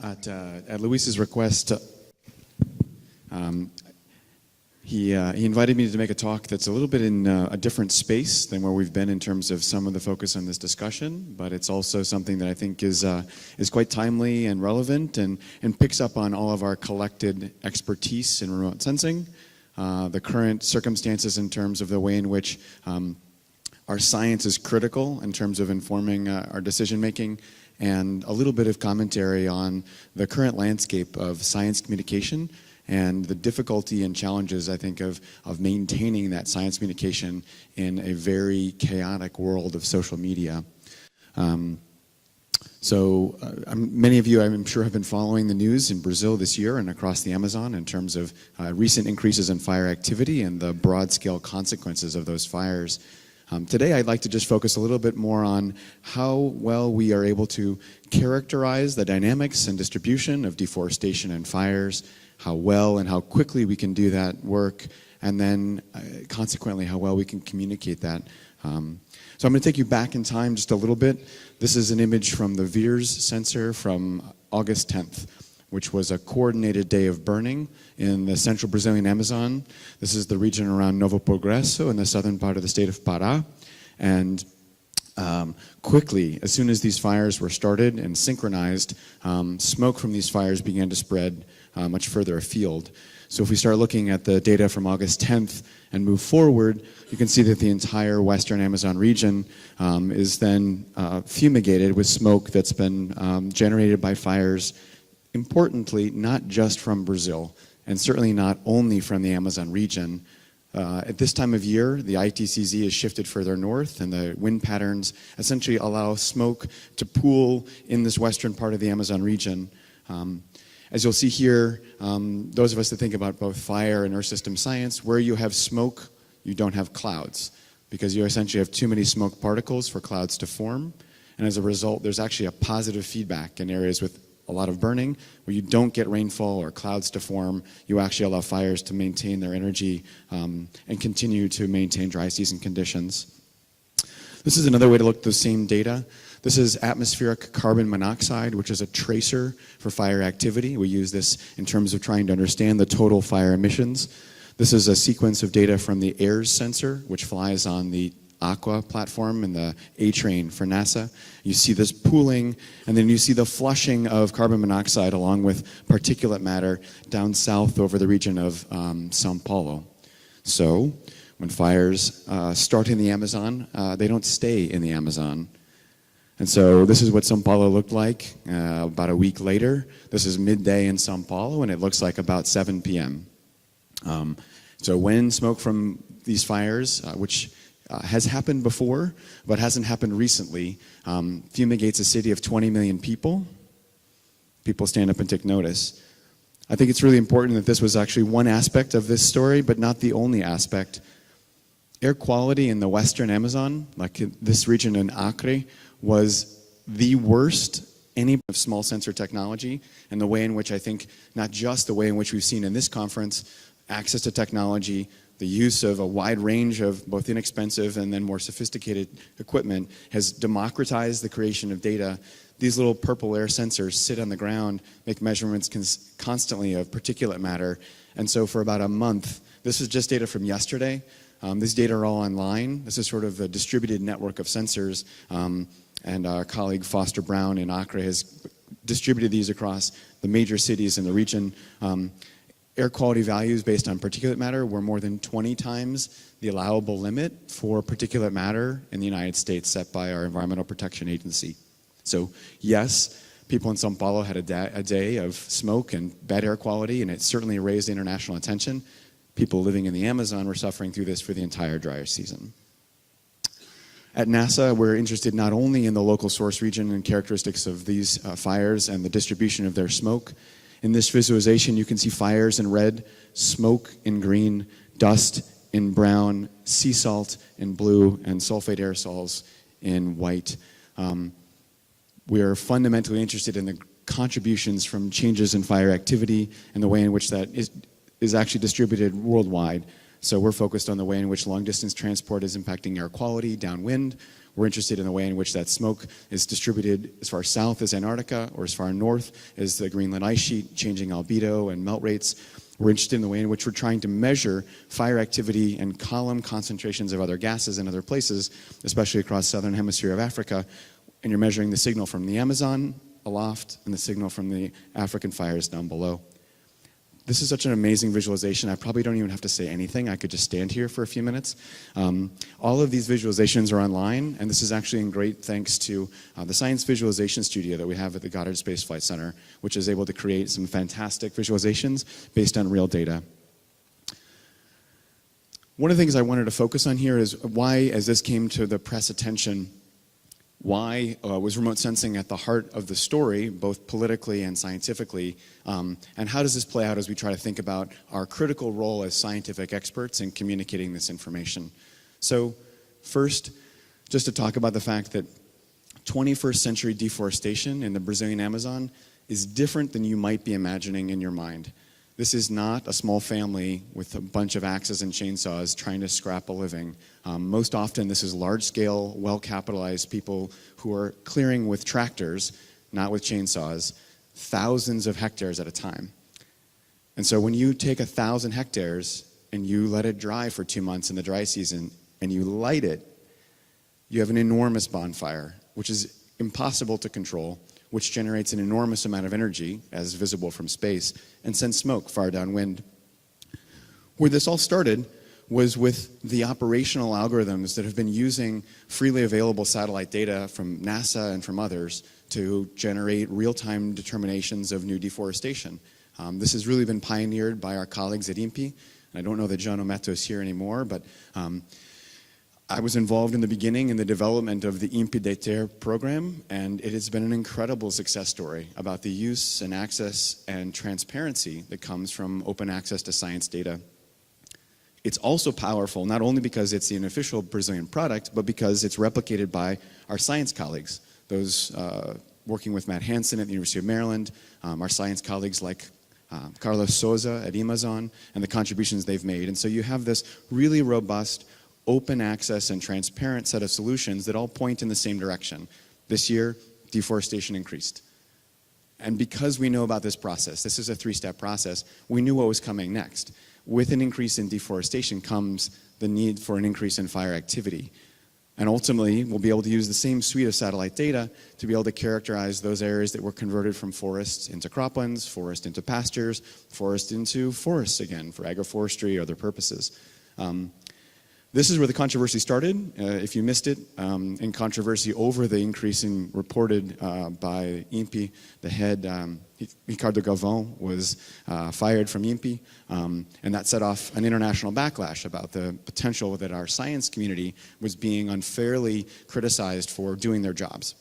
At Luis's request, he invited me to make a talk that's a little bit in a different space than where we've been in terms of some of the focus on this discussion, but it's also something that I think is quite timely and relevant and picks up on all of our collected expertise in remote sensing, the current circumstances in terms of the way in which our science is critical in terms of informing our decision making, and a little bit of commentary on the current landscape of science communication and the difficulty and challenges, I think, of maintaining that science communication in a very chaotic world of social media. Many of you, I'm sure, have been following the news in Brazil this year and across the Amazon in terms of recent increases in fire activity and the broad-scale consequences of those fires. Today, I'd like to just focus a little bit more on how well we are able to characterize the dynamics and distribution of deforestation and fires, how well and how quickly we can do that work, and then consequently how well we can communicate that. So I'm going to take you back in time just a little bit. This is an image from the VIRS sensor from August 10th, which was a coordinated day of burning in the central Brazilian Amazon. This is the region around Novo Progresso in the southern part of the state of Pará. And quickly, as soon as these fires were started and synchronized, smoke from these fires began to spread much further afield. So if we start looking at the data from August 10th and move forward, you can see that the entire western Amazon region is then fumigated with smoke that's been generated by fires, importantly, not just from Brazil, and certainly not only from the Amazon region. At this time of year, the ITCZ is shifted further north, and the wind patterns essentially allow smoke to pool in this western part of the Amazon region. As you'll see here, those of us that think about both fire and earth system science, where you have smoke, you don't have clouds, because you essentially have too many smoke particles for clouds to form. And as a result, there's actually a positive feedback in areas with a lot of burning. Where you don't get rainfall or clouds to form, you actually allow fires to maintain their energy and continue to maintain dry season conditions. This is another way to look at the same data. This is atmospheric carbon monoxide, which is a tracer for fire activity. We use this in terms of trying to understand the total fire emissions. This is a sequence of data from the AIRS sensor, which flies on the Aqua platform and the A-Train for NASA. You see this pooling, and then you see the flushing of carbon monoxide along with particulate matter down south over the region of São Paulo. So when fires start in the Amazon, they don't stay in the Amazon. And so this is what São Paulo looked like about a week later. This is midday in São Paulo, and it looks like about 7 p.m. So when smoke from these fires, which has happened before, but hasn't happened recently, fumigates a city of 20 million people, people stand up and take notice. I think it's really important that this was actually one aspect of this story, but not the only aspect. Air quality in the western Amazon, like this region in Acre, was the worst any of small sensor technology, and the way in which I think, not just the way in which we've seen in this conference, access to technology, the use of a wide range of both inexpensive and then more sophisticated equipment has democratized the creation of data. These little purple air sensors sit on the ground, make measurements constantly of particulate matter, and so for about a month, this is just data from yesterday. These data are all online. This is sort of a distributed network of sensors, and our colleague Foster Brown in Acre has distributed these across the major cities in the region. Air quality values based on particulate matter were more than 20 times the allowable limit for particulate matter in the United States set by our Environmental Protection Agency. So yes, people in São Paulo had a day of smoke and bad air quality, and it certainly raised international attention. People living in the Amazon were suffering through this for the entire dry season. At NASA, we're interested not only in the local source region and characteristics of these fires and the distribution of their smoke. In this visualization, you can see fires in red, smoke in green, dust in brown, sea salt in blue, and sulfate aerosols in white. We are fundamentally interested in the contributions from changes in fire activity and the way in which that is actually distributed worldwide. So we're focused on the way in which long-distance transport is impacting air quality downwind. We're interested in the way in which that smoke is distributed as far south as Antarctica or as far north as the Greenland ice sheet, changing albedo and melt rates. We're interested in the way in which we're trying to measure fire activity and column concentrations of other gases in other places, especially across southern hemisphere of Africa. And you're measuring the signal from the Amazon aloft and the signal from the African fires down below. This is such an amazing visualization. I probably don't even have to say anything. I could just stand here for a few minutes. All of these visualizations are online, and this is actually in great thanks to the Science Visualization Studio that we have at the Goddard Space Flight Center, which is able to create some fantastic visualizations based on real data. One of the things I wanted to focus on here is why, as this came to the press attention, why was remote sensing at the heart of the story, both politically and scientifically, and how does this play out as we try to think about our critical role as scientific experts in communicating this information? So first, just to talk about the fact that 21st century deforestation in the Brazilian Amazon is different than you might be imagining in your mind. This is not a small family with a bunch of axes and chainsaws trying to scrap a living. Most often, this is large-scale, well-capitalized people who are clearing with tractors, not with chainsaws, thousands of hectares at a time. And so when you take 1,000 hectares and you let it dry for 2 months in the dry season and you light it, you have an enormous bonfire, which is impossible to control, which generates an enormous amount of energy, as visible from space, and sends smoke far downwind. Where this all started was with the operational algorithms that have been using freely available satellite data from NASA and from others to generate real-time determinations of new deforestation. This has really been pioneered by our colleagues at INPE. And I don't know that John Ometo is here anymore, but I was involved in the beginning in the development of the INPE program, and it has been an incredible success story about the use and access and transparency that comes from open access to science data. It's also powerful, not only because it's an official Brazilian product, but because it's replicated by our science colleagues, those working with Matt Hansen at the University of Maryland, our science colleagues like Carlos Souza at Amazon, and the contributions they've made. And so you have this really robust, open access and transparent set of solutions that all point in the same direction. This year, deforestation increased. And because we know about this process, this is a three-step process, we knew what was coming next. With an increase in deforestation comes the need for an increase in fire activity. And ultimately, we'll be able to use the same suite of satellite data to be able to characterize those areas that were converted from forests into croplands, forest into pastures, forest into forests again for agroforestry or other purposes. This is where the controversy started. If you missed it, in controversy over the increasing reported by INPE, the head, Ricardo Galvão, was fired from INPE, and that set off an international backlash about the potential that our science community was being unfairly criticized for doing their jobs.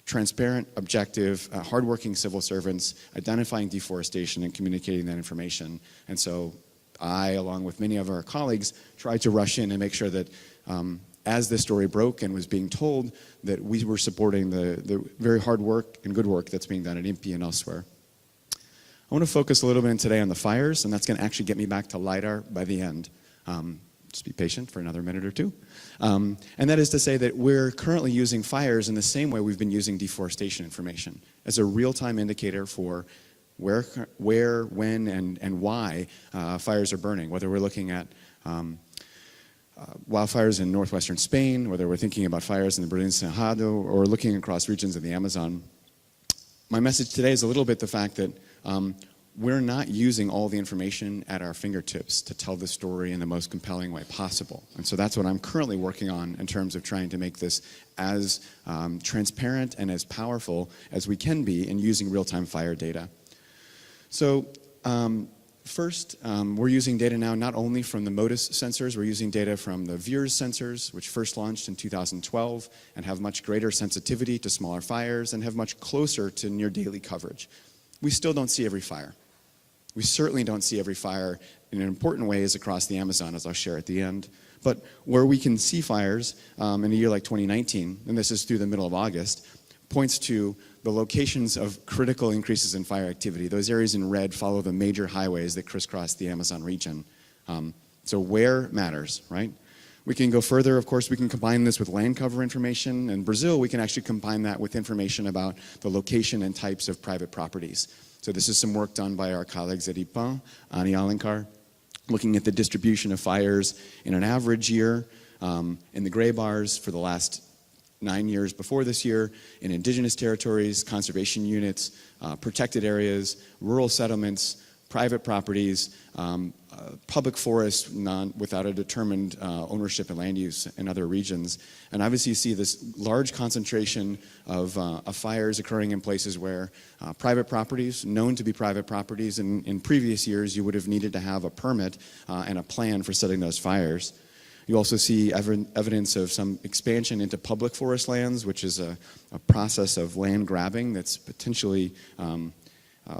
Transparent, objective, hardworking civil servants identifying deforestation and communicating that information. And so I, along with many of our colleagues, tried to rush in and make sure that as this story broke and was being told, that we were supporting the very hard work and good work that's being done at INPE and elsewhere. I want to focus a little bit today on the fires, and that's going to actually get me back to LiDAR by the end. Just be patient for another minute or two. And that is to say that we're currently using fires in the same way we've been using deforestation information, as a real-time indicator for where, when, and why fires are burning, whether we're looking at wildfires in northwestern Spain, whether we're thinking about fires in the Brazilian Cerrado, or looking across regions of the Amazon. My message today is a little bit the fact that we're not using all the information at our fingertips to tell the story in the most compelling way possible. And so that's what I'm currently working on in terms of trying to make this as transparent and as powerful as we can be in using real-time fire data. So first, we're using data now not only from the MODIS sensors, we're using data from the VIIRS sensors, which first launched in 2012 and have much greater sensitivity to smaller fires and have much closer to near daily coverage. We still don't see every fire. We certainly don't see every fire in important ways across the Amazon, as I'll share at the end. But where we can see fires in a year like 2019, and this is through the middle of August, points to the locations of critical increases in fire activity. Those areas in red follow the major highways that crisscross the Amazon region. So where matters, right? We can go further, of course, we can combine this with land cover information. In Brazil, we can actually combine that with information about the location and types of private properties. So this is some work done by our colleagues at IPAN, Ani Alankar, looking at the distribution of fires in an average year in the gray bars for the last 9 years before this year, in indigenous territories, conservation units, protected areas, rural settlements, private properties, public forests without a determined ownership and land use in other regions. And obviously you see this large concentration of fires occurring in places where private properties, known to be private properties, in previous years you would have needed to have a permit and a plan for setting those fires. You also see evidence of some expansion into public forest lands, which is a process of land grabbing that's potentially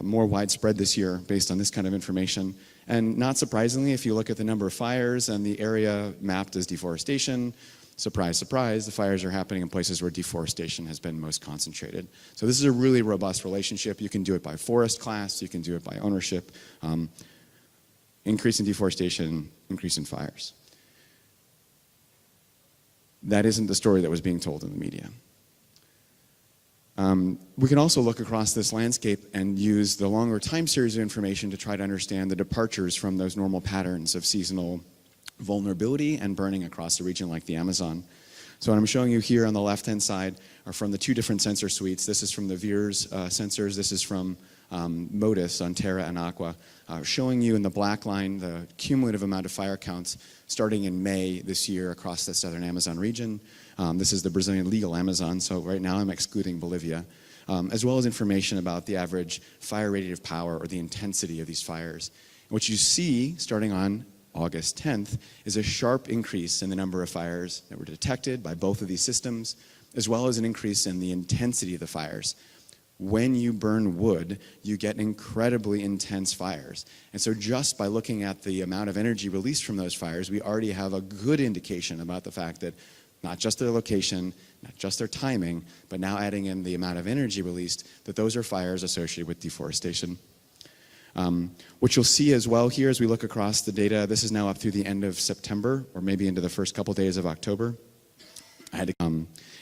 more widespread this year based on this kind of information. And not surprisingly, if you look at the number of fires and the area mapped as deforestation, surprise, surprise, the fires are happening in places where deforestation has been most concentrated. So this is a really robust relationship. You can do it by forest class, you can do it by ownership, increase in deforestation, increase in fires. That isn't the story that was being told in the media. We can also look across this landscape and use the longer time series of information to try to understand the departures from those normal patterns of seasonal vulnerability and burning across a region like the Amazon. So what I'm showing you here on the left-hand side are from the two different sensor suites. This is from the VIIRS sensors. This is from MODIS on Terra and Aqua, showing you in the black line the cumulative amount of fire counts starting in May this year across the southern Amazon region. This is the Brazilian legal Amazon, so right now I'm excluding Bolivia, as well as information about the average fire radiative power or the intensity of these fires. And what you see starting on August 10th is a sharp increase in the number of fires that were detected by both of these systems, as well as an increase in the intensity of the fires. When you burn wood, you get incredibly intense fires. And so just by looking at the amount of energy released from those fires, we already have a good indication about the fact that not just their location, not just their timing, but now adding in the amount of energy released, that those are fires associated with deforestation. What you'll see as well here as we look across the data, this is now up through the end of September, or maybe into the first couple days of October,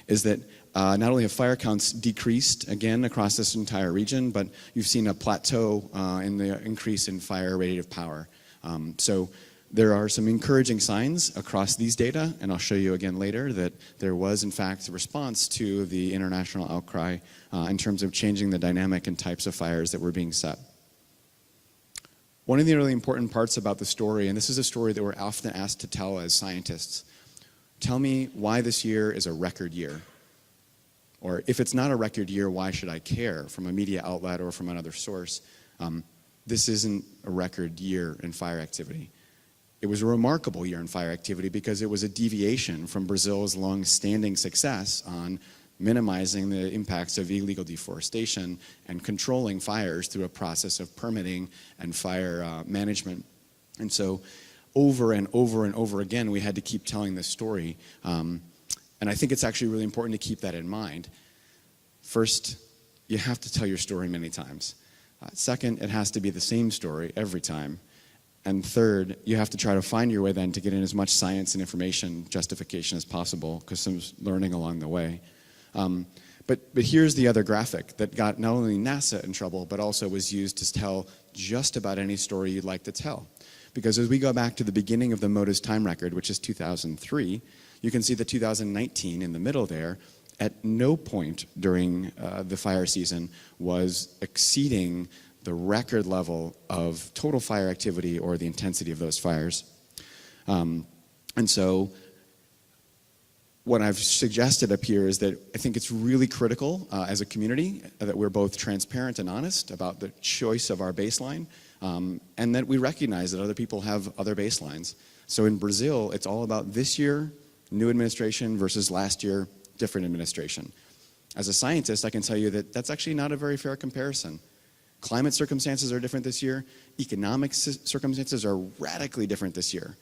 is that not only have fire counts decreased again across this entire region, but you've seen a plateau in the increase in fire radiative power. So there are some encouraging signs across these data, and I'll show you again later that there was in fact a response to the international outcry in terms of changing the dynamic and types of fires that were being set. One of the really important parts about the story, and this is a story that we're often asked to tell as scientists, tell me why this year is a record year. Or if it's not a record year, why should I care from a media outlet or from another source? This isn't a record year in fire activity. It was a remarkable year in fire activity because it was a deviation from Brazil's long-standing success on minimizing the impacts of illegal deforestation and controlling fires through a process of permitting and fire management. And so over and over and over again, we had to keep telling this story. And I think it's actually really important to keep that in mind. First, you have to tell your story many times. Second, it has to be the same story every time. And third, you have to try to find your way then to get in as much science and information justification as possible, because there's learning along the way. But here's the other graphic that got not only NASA in trouble, but also was used to tell just about any story you'd like to tell. Because as we go back to the beginning of the MODIS time record, which is 2003, you can see that 2019 in the middle there, at no point during the fire season was exceeding the record level of total fire activity or the intensity of those fires. And so what I've suggested up here is that I think it's really critical as a community that we're both transparent and honest about the choice of our baseline, and that we recognize that other people have other baselines. So in Brazil, it's all about this year, new administration versus last year, different administration. As a scientist, I can tell you that that's actually not a very fair comparison. Climate circumstances are different this year. Economic circumstances are radically different this year.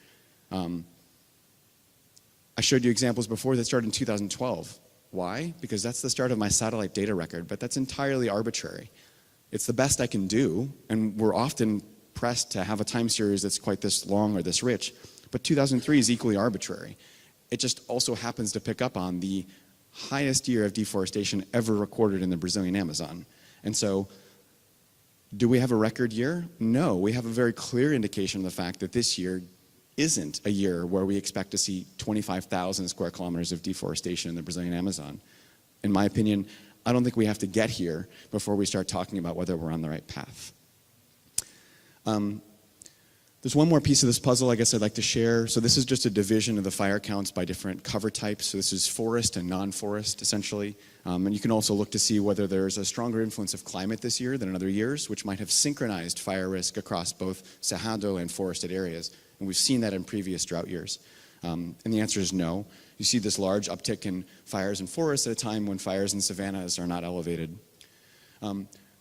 I showed you examples before that started in 2012. Why? Because that's the start of my satellite data record, but that's entirely arbitrary. It's the best I can do, and we're often pressed to have a time series that's quite this long or this rich, but 2003 is equally arbitrary. It just also happens to pick up on the highest year of deforestation ever recorded in the Brazilian Amazon. And so, do we have a record year? No, we have a very clear indication of the fact that this year isn't a year where we expect to see 25,000 square kilometers of deforestation in the Brazilian Amazon. In my opinion, I don't think we have to get here before we start talking about whether we're on the right path. There's one more piece of this puzzle I guess I'd like to share. So this is just a division of the fire counts by different cover types. So this is forest and non-forest, essentially. And you can also look to see whether there's a stronger influence of climate this year than in other years, which might have synchronized fire risk across both cerrado and forested areas. And we've seen that in previous drought years. And the answer is no. You see this large uptick in fires in forests at a time when fires in savannas are not elevated.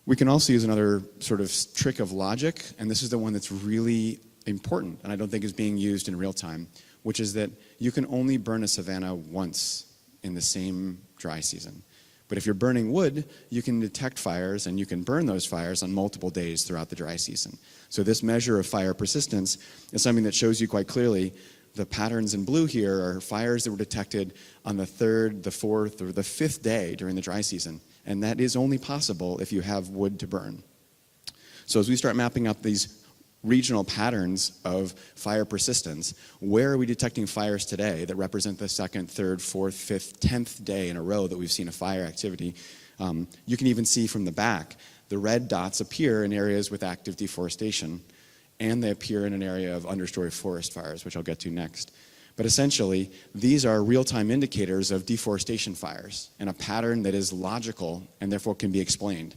We can also use another sort of trick of logic, and this is the one that's really important, and I don't think is being used in real time, which is that you can only burn a savanna once in the same dry season. But if you're burning wood, you can detect fires and you can burn those fires on multiple days throughout the dry season. So this measure of fire persistence is something that shows you quite clearly the patterns in blue here are fires that were detected on the third, the fourth, or the fifth day during the dry season. And that is only possible if you have wood to burn. So as we start mapping out these regional patterns of fire persistence, where are we detecting fires today that represent the second, third, fourth, fifth, 10th day in a row that we've seen a fire activity? You can even see from the back, the red dots appear in areas with active deforestation, and they appear in an area of understory forest fires, which I'll get to next. But essentially, these are real-time indicators of deforestation fires in a pattern that is logical and therefore can be explained.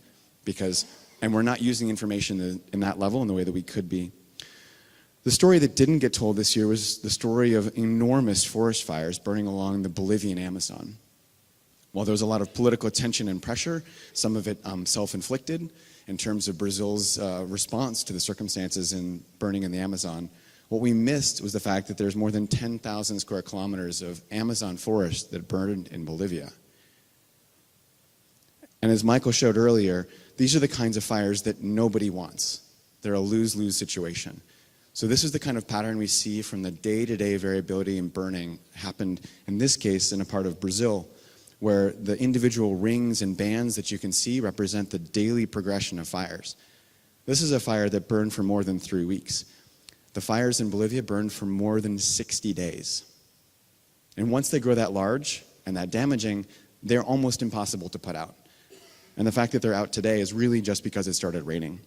And we're not using information in that level in the way that we could be. The story that didn't get told this year was the story of enormous forest fires burning along the Bolivian Amazon. While there was a lot of political tension and pressure, some of it self-inflicted in terms of Brazil's response to the circumstances in burning in the Amazon, what we missed was the fact that there's more than 10,000 square kilometers of Amazon forest that burned in Bolivia. And as Michael showed earlier, these are the kinds of fires that nobody wants. They're a lose-lose situation. So this is the kind of pattern we see from the day-to-day variability in burning happened, in this case, in a part of Brazil, where the individual rings and bands that you can see represent the daily progression of fires. This is a fire that burned for more than 3 weeks. The fires in Bolivia burned for more than 60 days. And once they grow that large and that damaging, they're almost impossible to put out. And the fact that they're out today is really just because it started raining.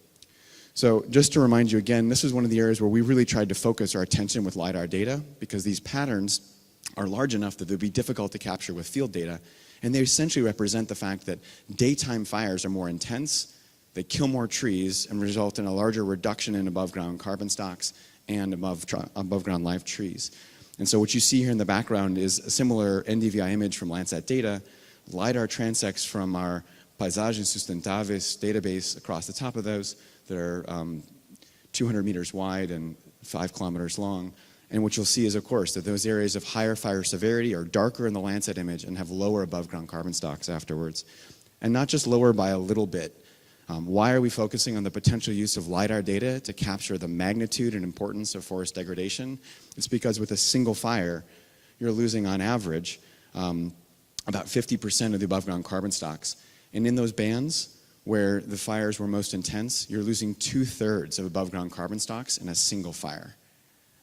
So just to remind you again, this is one of the areas where we really tried to focus our attention with LiDAR data, because these patterns are large enough that they'd be difficult to capture with field data. And they essentially represent the fact that daytime fires are more intense, they kill more trees, and result in a larger reduction in above-ground carbon stocks and above-ground live trees. And so what you see here in the background is a similar NDVI image from Landsat data, LiDAR transects from our Paisagens Sustentáveis database across the top of those that are 200 meters wide and 5 kilometers long. And what you'll see is, of course, that those areas of higher fire severity are darker in the Landsat image and have lower above-ground carbon stocks afterwards. And not just lower by a little bit. Why are we focusing on the potential use of LiDAR data to capture the magnitude and importance of forest degradation? It's because with a single fire, you're losing on average about 50% of the above-ground carbon stocks. And in those bands where the fires were most intense, you're losing 2/3 of above-ground carbon stocks in a single fire.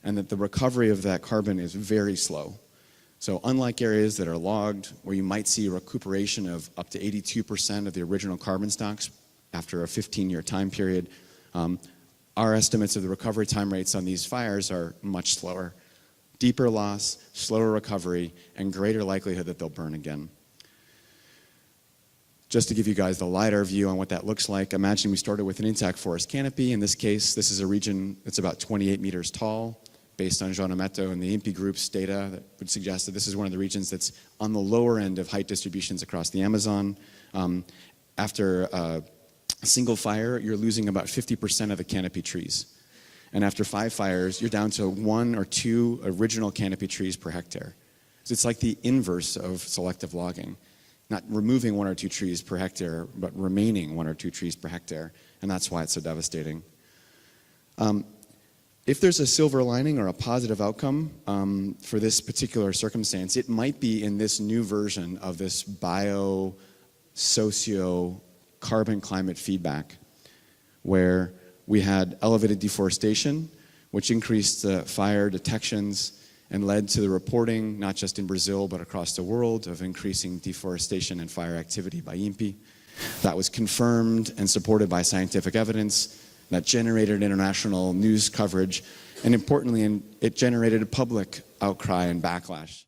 And that the recovery of that carbon is very slow. So unlike areas that are logged, where you might see a recuperation of up to 82% of the original carbon stocks after a 15-year time period, our estimates of the recovery time rates on these fires are much slower. Deeper loss, slower recovery, and greater likelihood that they'll burn again. Just to give you guys the LiDAR view on what that looks like, imagine we started with an intact forest canopy. In this case, this is a region that's about 28 meters tall, based on João Neto and the INPE group's data that would suggest that this is one of the regions that's on the lower end of height distributions across the Amazon. After a single fire, you're losing about 50% of the canopy trees. And after 5 fires, you're down to 1 or 2 original canopy trees per hectare. So it's like the inverse of selective logging. Not removing 1 or 2 trees per hectare, but remaining 1 or 2 trees per hectare, and that's why it's so devastating. If there's a silver lining or a positive outcome for this particular circumstance, it might be in this new version of this bio-socio-carbon climate feedback, where we had elevated deforestation, which increased fire detections and led to the reporting, not just in Brazil, but across the world, of increasing deforestation and fire activity by INPE. That was confirmed and supported by scientific evidence that generated international news coverage, and importantly, it generated a public outcry and backlash.